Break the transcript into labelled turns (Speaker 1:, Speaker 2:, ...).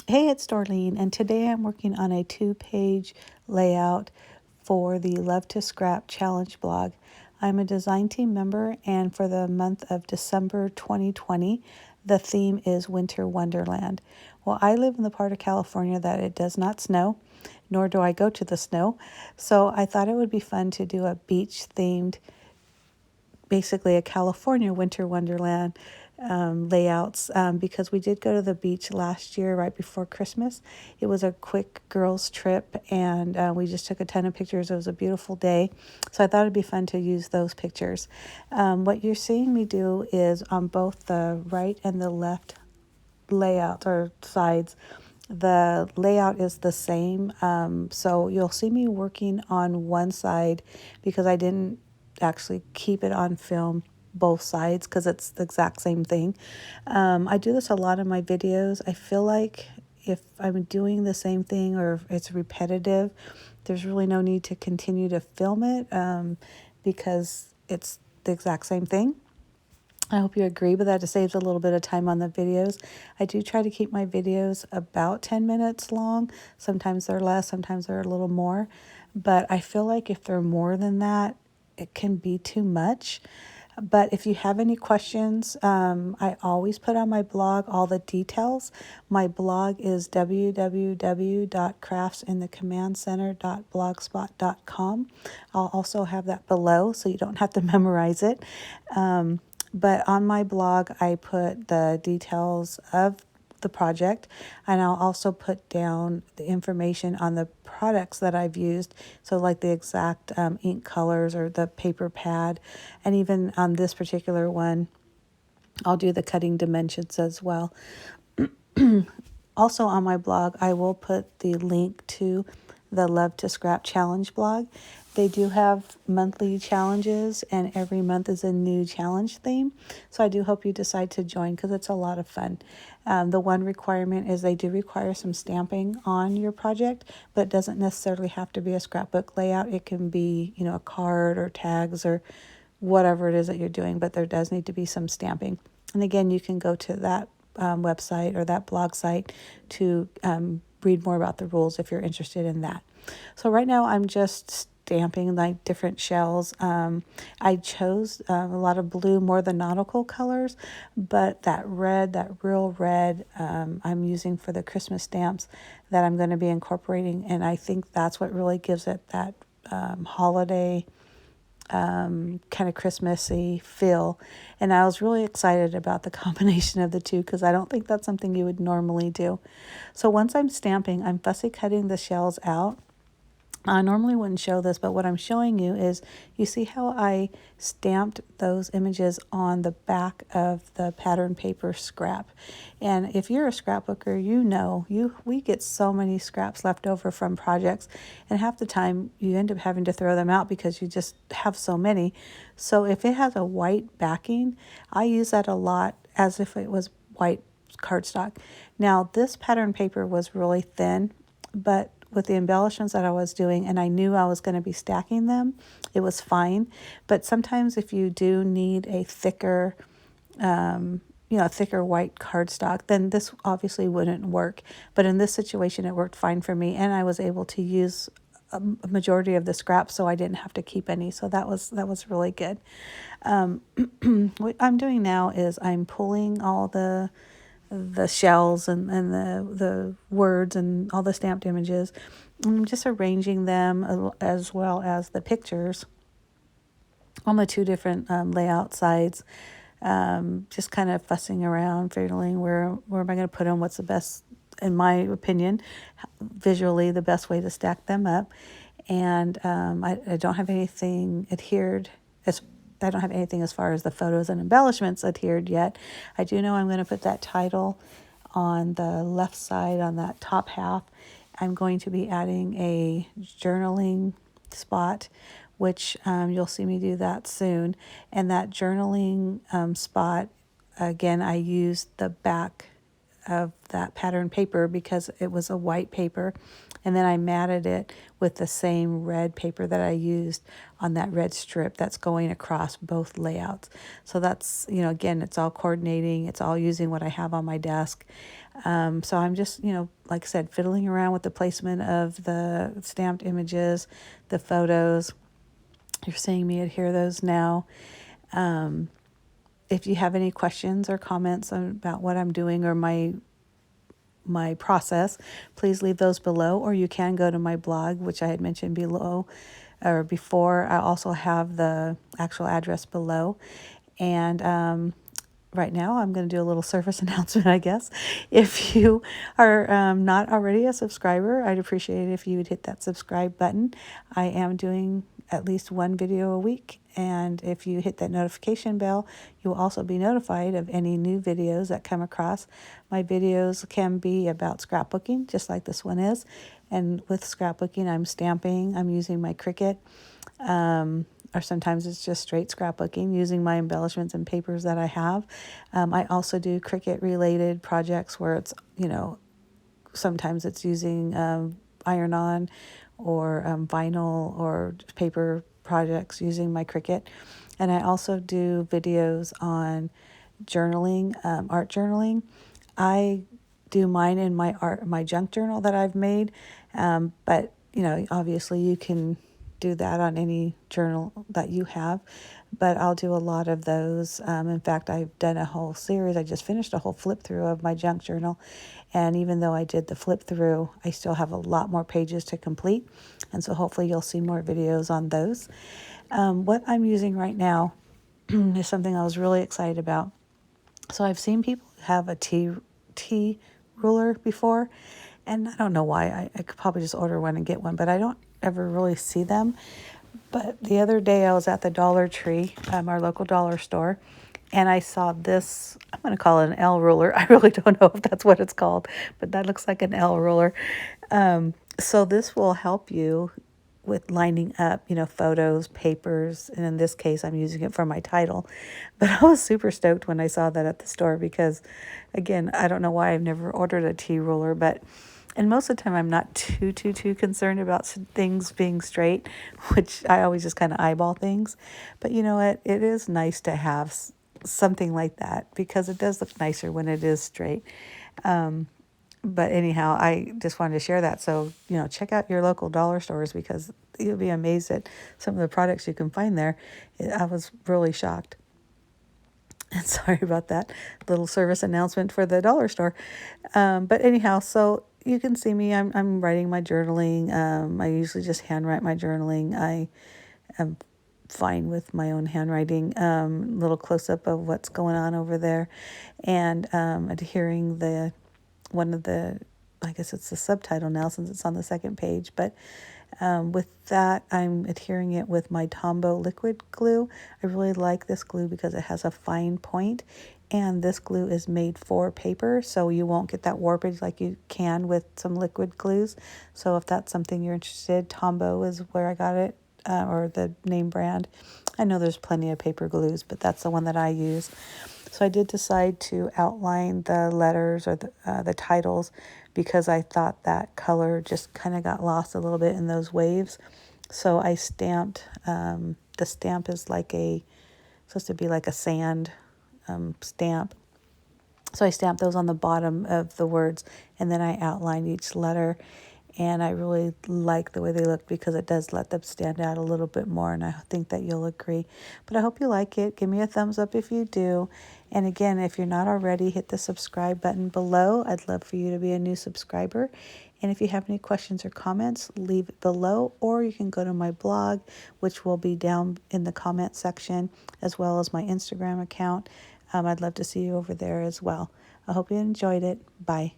Speaker 1: Hey, it's Darlene, and today I'm working on a 2-page layout for the Love to Scrap Challenge blog. I'm a design team member, and for the month of December 2020, the theme is Winter Wonderland. Well, I live in the part of California that it does not snow, nor do I go to the snow, so I thought it would be fun to do a beach-themed, basically a California Winter Wonderland layouts, because we did go to the beach last year right before Christmas. It was a quick girls trip, and we just took a ton of pictures. It was a beautiful day, so I thought it'd be fun to use those pictures. What you're seeing me do is on both the right and the left layout or sides, the layout is the same. So you'll see me working on one side because I didn't actually keep it on film both sides because it's the exact same thing. I do this a lot in my videos. I feel like if I'm doing the same thing or if it's repetitive, there's really no need to continue to film it because it's the exact same thing. I hope you agree with that. It saves a little bit of time on the videos. I do try to keep my videos about 10 minutes long. Sometimes they're less, sometimes they're a little more. But I feel like if they're more than that, it can be too much. But if you have any questions, I always put on my blog all the details. My blog is www.craftsinthecommandcenter.blogspot.com. I'll also have that below so you don't have to memorize it. But on my blog, I put the details of the project, and I'll also put down the information on the products that I've used, so like the exact ink colors or the paper pad, and even on this particular one I'll do the cutting dimensions as well. Also on my blog, I will put the link to the Love to Scrap Challenge blog. They do have monthly challenges, and every month is a new challenge theme. So I do hope you decide to join because it's a lot of fun. The one requirement is they do require some stamping on your project, but it doesn't necessarily have to be a scrapbook layout. It can be, a card or tags or whatever it is that you're doing, but there does need to be some stamping. And again, you can go to that website or that blog site to read more about the rules if you're interested in that. So right now I'm just stamping like different shells. I chose a lot of blue, more the nautical colors, but that red, that real red, I'm using for the Christmas stamps that I'm going to be incorporating, and I think that's what really gives it that holiday kind of Christmassy feel. And I was really excited about the combination of the two because I don't think that's something you would normally do. So once I'm stamping, I'm fussy cutting the shells out. I normally wouldn't show this, but what I'm showing you is, you see how I stamped those images on the back of the pattern paper scrap. And if you're a scrapbooker, we get so many scraps left over from projects, and half the time you end up having to throw them out because you just have so many. So if it has a white backing, I use that a lot as if it was white cardstock. Now this pattern paper was really thin, but with the embellishments that I was doing, and I knew I was going to be stacking them, it was fine. But sometimes if you do need a thicker, thicker white cardstock, then this obviously wouldn't work. But in this situation, it worked fine for me, and I was able to use a majority of the scraps, so I didn't have to keep any. So that was really good. What I'm doing now is I'm pulling all the shells and the words and all the stamped images. I'm just arranging them as well as the pictures on the two different layout sides. Just kind of fussing around, figuring where am I going to put them, what's the best, in my opinion, visually the best way to stack them up. And I don't have anything adhered I don't have anything as far as the photos and embellishments adhered yet. I do know I'm going to put that title on the left side on that top half. I'm going to be adding a journaling spot, which you'll see me do that soon. And that journaling spot, again, I used the back of that pattern paper because it was a white paper. And then I matted it with the same red paper that I used on that red strip that's going across both layouts. So that's, again, it's all coordinating. It's all using what I have on my desk. So I'm just, like I said, fiddling around with the placement of the stamped images, the photos. You're seeing me adhere those now. If you have any questions or comments about what I'm doing or my process, please leave those below, or you can go to my blog, which I had mentioned below or before. I also have the actual address below. And right now I'm going to do a little service announcement, I guess. If you are not already a subscriber, I'd appreciate it if you would hit that subscribe button. I am doing at least one video a week, and if you hit that notification bell, you will also be notified of any new videos that come across. My videos can be about scrapbooking, just like this one is, and with scrapbooking I'm stamping, I'm using my Cricut, or sometimes it's just straight scrapbooking using my embellishments and papers that I have. I also do Cricut related projects where it's, sometimes it's using iron-on or vinyl or paper projects using my Cricut. And I also do videos on journaling, art journaling. I do mine in my junk journal that I've made, but obviously you can do that on any journal that you have, but I'll do a lot of those. In fact, I've done a whole series. I just finished a whole flip through of my junk journal, and even though I did the flip through, I still have a lot more pages to complete, and so hopefully you'll see more videos on those. What I'm using right now is something I was really excited about. So I've seen people have a T ruler before, and I don't know why. I could probably just order one and get one, but I don't ever really see them. But the other day I was at the Dollar Tree, our local dollar store, and I saw this, I'm going to call it an L ruler. I really don't know if that's what it's called, but that looks like an L ruler. So this will help you with lining up, photos, papers, and in this case, I'm using it for my title. But I was super stoked when I saw that at the store because, again, I don't know why I've never ordered a T ruler, and most of the time I'm not too concerned about things being straight, which I always just kind of eyeball things. But you know what? It is nice to have something like that because it does look nicer when it is straight. But anyhow, I just wanted to share that. So, check out your local dollar stores because you'll be amazed at some of the products you can find there. I was really shocked. And sorry about that little service announcement for the dollar store. But anyhow, so you can see me. I'm writing my journaling. I usually just handwrite my journaling. I am fine with my own handwriting. Little close-up of what's going on over there. And adhering one of the, I guess it's the subtitle now since it's on the second page, but with that, I'm adhering it with my Tombow liquid glue. I really like this glue because it has a fine point, and this glue is made for paper, so you won't get that warpage like you can with some liquid glues. So if that's something you're interested, Tombow is where I got it, or the name brand. I know there's plenty of paper glues, but that's the one that I use. So I did decide to outline the letters or the titles because I thought that color just kind of got lost a little bit in those waves. So I stamped, the stamp is supposed to be like a sand stamp. So I stamped those on the bottom of the words, and then I outlined each letter. And I really like the way they look because it does let them stand out a little bit more, and I think that you'll agree. But I hope you like it. Give me a thumbs up if you do. And again, if you're not already, hit the subscribe button below. I'd love for you to be a new subscriber. And if you have any questions or comments, leave it below, or you can go to my blog, which will be down in the comment section, as well as my Instagram account. I'd love to see you over there as well. I hope you enjoyed it. Bye.